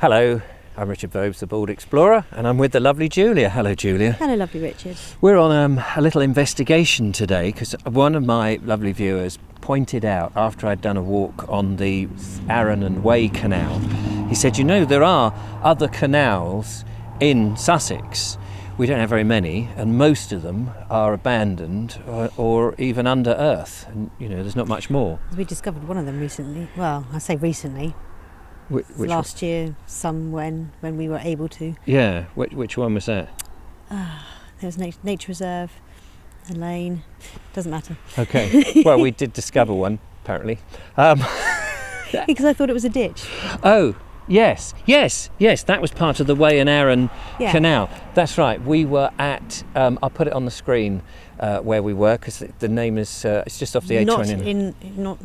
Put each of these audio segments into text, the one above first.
Hello, I'm Richard Vobes, the Bald Explorer, and I'm with the lovely Julia. Hello, Julia. Hello, lovely Richard. We're on a little investigation today because one of my lovely viewers pointed out after I'd done a walk on the Arun and Wey Canal, he said, you know, there are other canals in Sussex. We don't have very many, and most of them are abandoned or even under earth. And, you know, there's not much more. We discovered one of them recently. Well, I say recently. Which last year, when we were able to. Yeah, which one was that? There was nature reserve, a lane. Doesn't matter. Okay. Well, we did discover one apparently. Because I thought it was a ditch. Oh, yes. That was part of the Wey and Arun Canal. That's right. We were at. I'll put it on the screen where we were because the name is. It's just off the A20. Not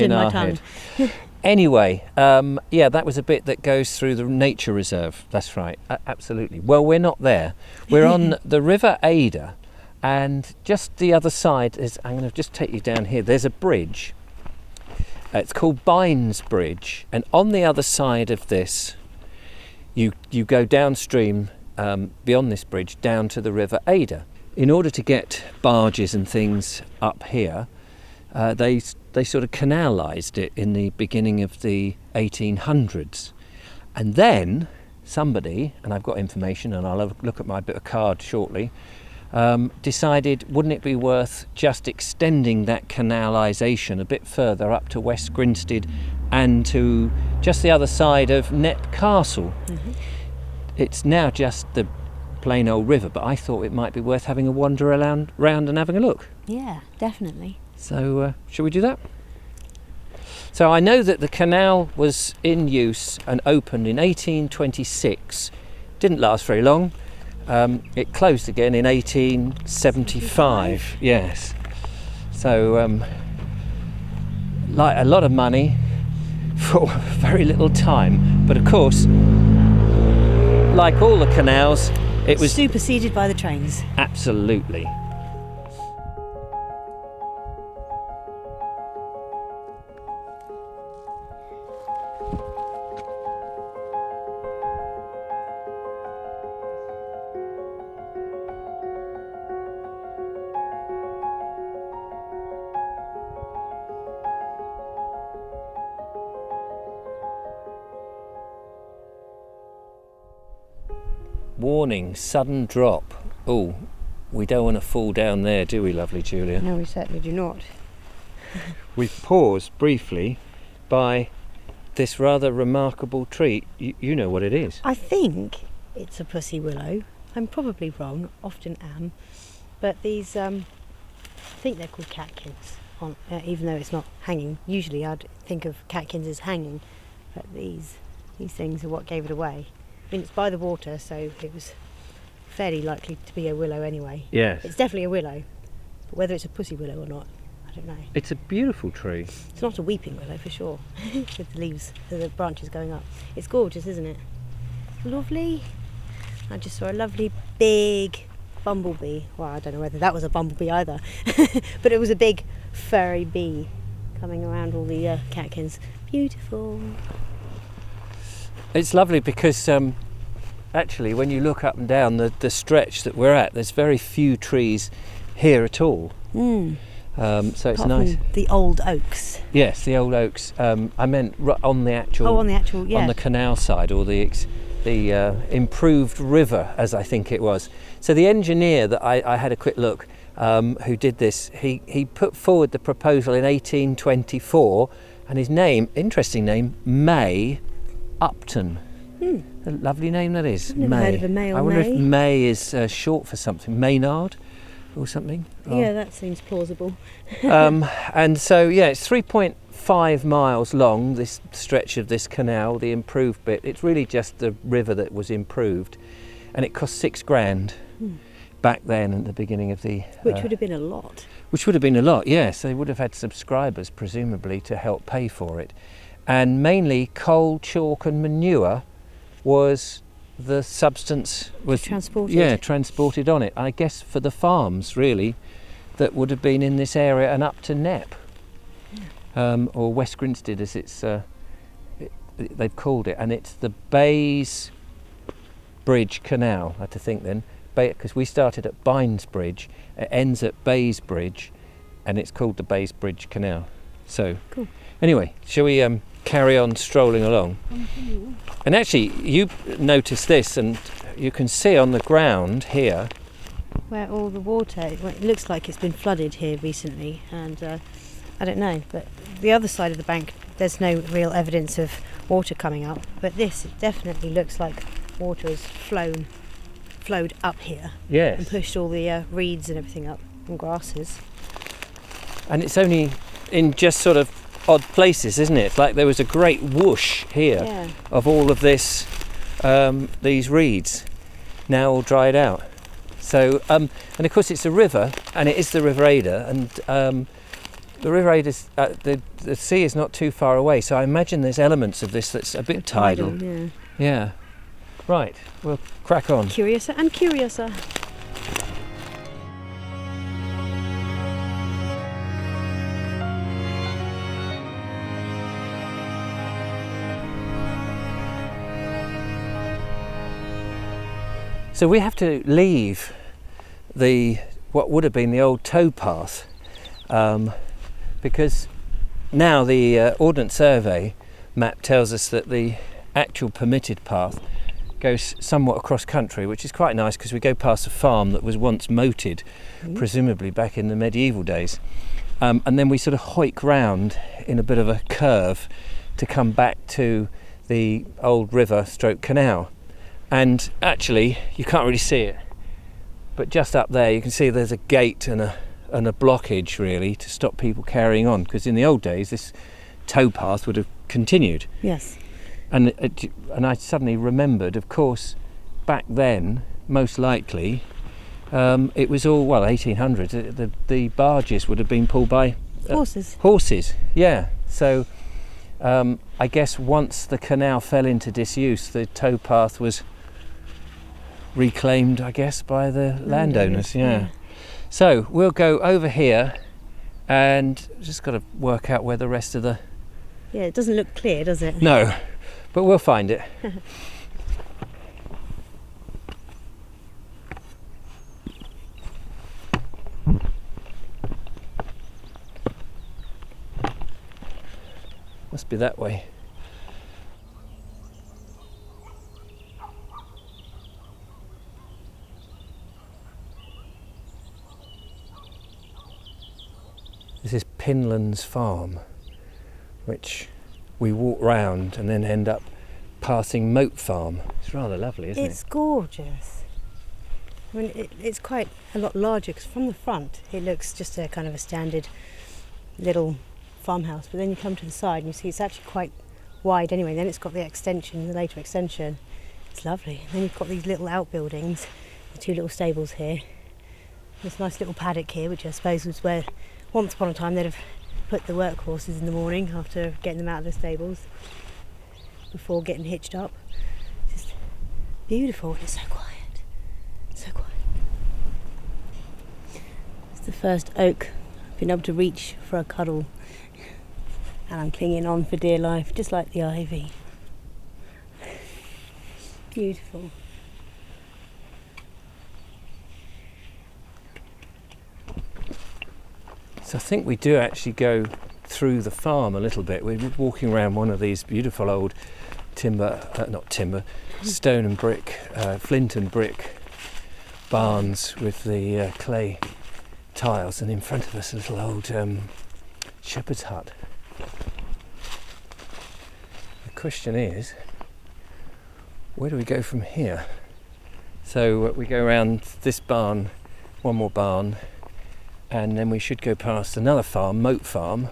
in my tongue. Head. Anyway, that was a bit that goes through the nature reserve. That's right, absolutely. Well, we're not there. We're on the River Adur, and just the other side is. I'm going to just take you down here. There's a bridge. It's called Bynes Bridge, and on the other side of this, you go downstream beyond this bridge down to the River Adur. In order to get barges and things up here, they sort of canalised it in the beginning of the 1800s. And then somebody, and I've got information and I'll look at my bit of card shortly, decided wouldn't it be worth just extending that canalisation a bit further up to West Grinstead and to just the other side of Knepp Castle. Mm-hmm. It's now just the plain old river, but I thought it might be worth having a wander around and having a look. Yeah, definitely. So, shall we do that? So I know that the canal was in use and opened in 1826. Didn't last very long. It closed again in 1875. Yes. So, like a lot of money for very little time. But of course, like all the canals, it was superseded by the trains. Absolutely. Warning, sudden drop. Oh, we don't want to fall down there, do we, lovely Julia? No, we certainly do not. We've paused briefly by this rather remarkable tree. You know what it is. I think it's a pussy willow. I'm probably wrong, often am. But these, I think they're called catkins, even though it's not hanging. Usually I'd think of catkins as hanging, but these things are what gave it away. I mean, it's by the water, so it was fairly likely to be a willow anyway. Yes. It's definitely a willow, but whether it's a pussy willow or not, I don't know. It's a beautiful tree. It's not a weeping willow for sure, with the leaves, the branches going up. It's gorgeous, isn't it? Lovely. I just saw a lovely big bumblebee. Well, I don't know whether that was a bumblebee either, but it was a big furry bee coming around all the catkins. Beautiful. It's lovely because actually when you look up and down the stretch that we're at, there's very few trees here at all. So it's apart nice. From the old oaks. Yes, the old oaks. I meant on the actual. Oh, on the actual, yeah. On the canal side, or the improved river, as I think it was. So the engineer that I had a quick look, who did this, he put forward the proposal in 1824, and his name, interesting name, May Upton. A lovely name that is. I've never heard of a May or I wonder May. if May is short for something. Maynard or something. Yeah, that seems plausible. And so, yeah, it's 3.5 miles long, this stretch of this canal, the improved bit. It's really just the river that was improved. And it cost £6,000 back then at the beginning of the... Which would have been a lot. Which would have been a lot, yes. They would have had subscribers, presumably, to help pay for it. And mainly coal, chalk and manure was the substance was transported on it. I guess for the farms really that would have been in this area and up to Knepp, or West Grinstead as it's they've called it, and it's the Bynes Canal. I had to think then, because we started at Bynes Bridge, it ends at Bynes Bridge, and it's called the Baybridge Canal. So, cool. Anyway, shall we carry on strolling along? And actually, you notice this, and you can see on the ground here where all the water, it looks like it's been flooded here recently, and I don't know, but the other side of the bank, there's no real evidence of water coming up, but this definitely looks like water has flowed up here. Yes. And pushed all the reeds and everything up, and grasses. And it's only in just sort of odd places, isn't it? It's like there was a great whoosh here of all of this, these reeds, now all dried out. So, and of course it's a river, and it is the River Adur, and the River Adur, the sea is not too far away, so I imagine there's elements of this that's a bit tidal. Yeah. Right, we'll crack on. Curiouser and curiouser. So we have to leave what would have been the old towpath, because now the Ordnance Survey map tells us that the actual permitted path goes somewhat across country, which is quite nice because we go past a farm that was once moated, presumably back in the medieval days, and then we sort of hoik round in a bit of a curve to come back to the old river stroke canal. And actually you can't really see it, but just up there you can see there's a gate and a blockage really to stop people carrying on, because in the old days this towpath would have continued. Yes. And I suddenly remembered, of course, back then, most likely, it was all, 1800s, the barges would have been pulled by horses. Horses, yeah. So I guess once the canal fell into disuse, the towpath was reclaimed, I guess, by the landowners, yeah. So we'll go over here and just got to work out where the rest of the... Yeah, it doesn't look clear, does it? No. But we'll find it. Must be that way. This is Pinlands Farm, which we walk round and then end up passing Moat Farm. It's rather lovely, isn't it? It's gorgeous. I mean, it's quite a lot larger, because from the front it looks just a kind of a standard little farmhouse, but then you come to the side and you see it's actually quite wide anyway. Then it's got the extension, the later extension. It's lovely. And then you've got these little outbuildings, the two little stables here. This nice little paddock here, which I suppose was where once upon a time they'd have put the workhorses in the morning after getting them out of the stables before getting hitched up. Just beautiful, and it's so quiet. So quiet. It's the first oak I've been able to reach for a cuddle, and I'm clinging on for dear life, just like the ivy. Beautiful. So I think we do actually go through the farm a little bit. We're walking around one of these beautiful old stone and brick, flint and brick barns with the clay tiles, and in front of us a little old shepherd's hut. The question is, where do we go from here? So we go around this barn, one more barn, and then we should go past another farm, Moat Farm,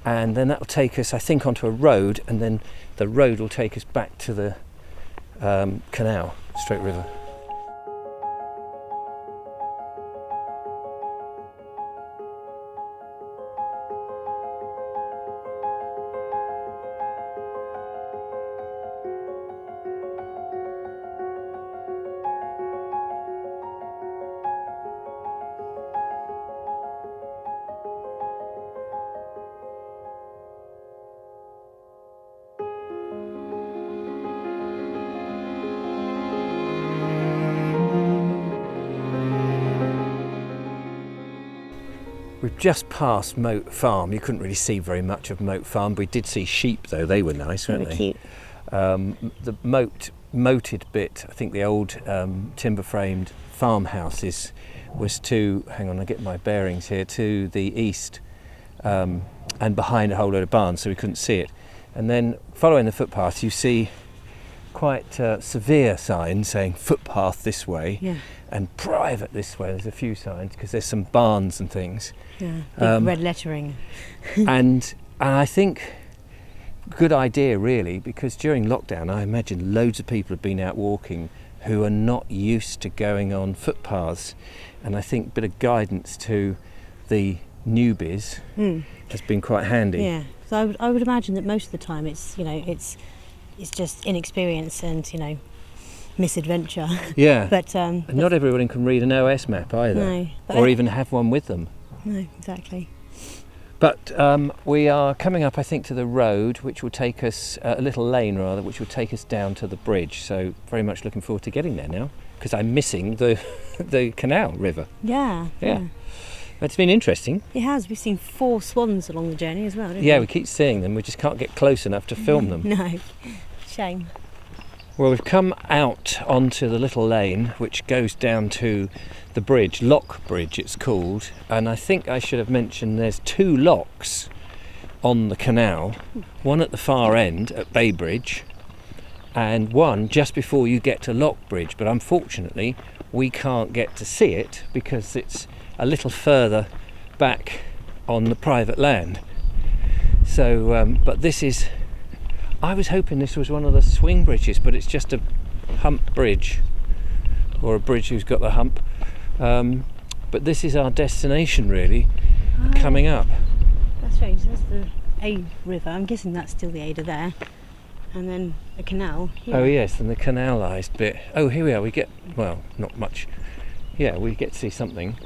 and then that will take us, I think, onto a road, and then the road will take us back to the canal, Straight River. We've just passed Moat Farm. You couldn't really see very much of Moat Farm. We did see sheep though, they were nice, weren't they? Cute. The moated bit, I think the old timber framed farmhouses was to, hang on I get my bearings here, to the east and behind a whole load of barns, so we couldn't see it. And then following the footpath you see quite severe signs saying footpath this way, Yeah. and private this way. There's a few signs because there's some barns and things. Yeah. Big red lettering. and I think good idea really, because during lockdown I imagine loads of people have been out walking who are not used to going on footpaths, and I think a bit of guidance to the newbies has been quite handy. Yeah. So I would imagine that most of the time it's just inexperience and misadventure. Yeah. But And not everyone can read an OS map either, No, but or even have one with them. No, exactly. But we are coming up, I think, to the road, which will take us, a little lane rather, which will take us down to the bridge. So very much looking forward to getting there now, because I'm missing the the canal river. Yeah. It's been interesting. It has. We've seen 4 swans along the journey as well, haven't Yeah, we? we keep seeing them. We just can't get close enough to film them. No. Shame. Well, we've come out onto the little lane, which goes down to the bridge, Loch Bridge it's called. And I think I should have mentioned there's 2 locks on the canal. One at the far end at Baybridge, and one just before you get to Loch Bridge. But unfortunately, we can't get to see it because it's a little further back on the private land. So, but this is, I was hoping this was one of the swing bridges, but it's just a hump bridge, or a bridge who's got the hump. But this is our destination really, coming up. That's strange. That's the A river. I'm guessing that's still the Adur there. And then the canal here. Oh yes, and the canalised bit. Oh, here we are. We get, well, not much. Yeah, we get to see something.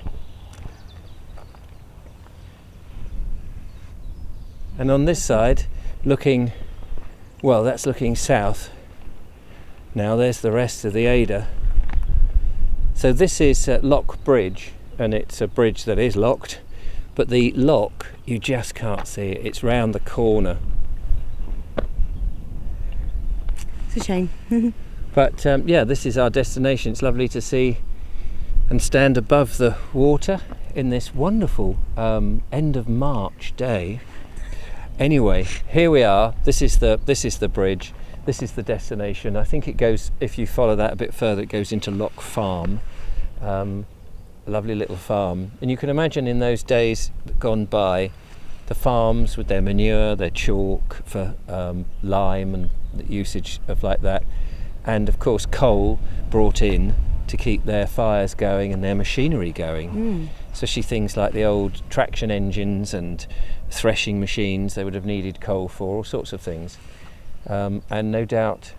And on this side, looking, well, that's looking south. Now there's the rest of the Adur. So this is Loch Bridge, and it's a bridge that is locked, but the lock, you just can't see it. It's round the corner. It's a shame. But yeah, this is our destination. It's lovely to see and stand above the water in this wonderful end of March day. Anyway, here we are. This is the bridge. This is the destination. I think it goes, if you follow that a bit further, it goes into Loch Farm. A lovely little farm. And you can imagine in those days gone by, the farms with their manure, their chalk for lime and the usage of like that, and of course coal brought in to keep their fires going and their machinery going. Especially things like the old traction engines and threshing machines, they would have needed coal for all sorts of things. And no doubt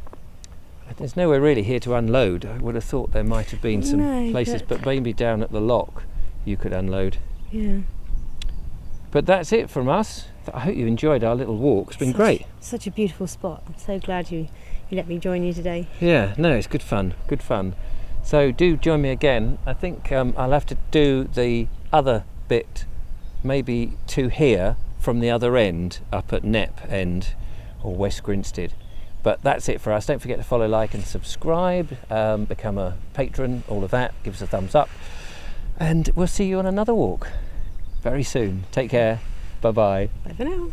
there's nowhere really here to unload. I would have thought there might have been some places, but maybe down at the lock you could unload. Yeah. But that's it from us. I hope you enjoyed our little walk. It's been great. Such a beautiful spot. I'm so glad you let me join you today. Yeah, no, it's good fun. Good fun. So do join me again. I think I'll have to do the other bit, maybe to here from the other end, up at Knepp end or West Grinstead. But that's it for us. Don't forget to follow, like and subscribe, become a patron, all of that. Give us a thumbs up. And we'll see you on another walk very soon. Take care. Bye-bye. Bye for now.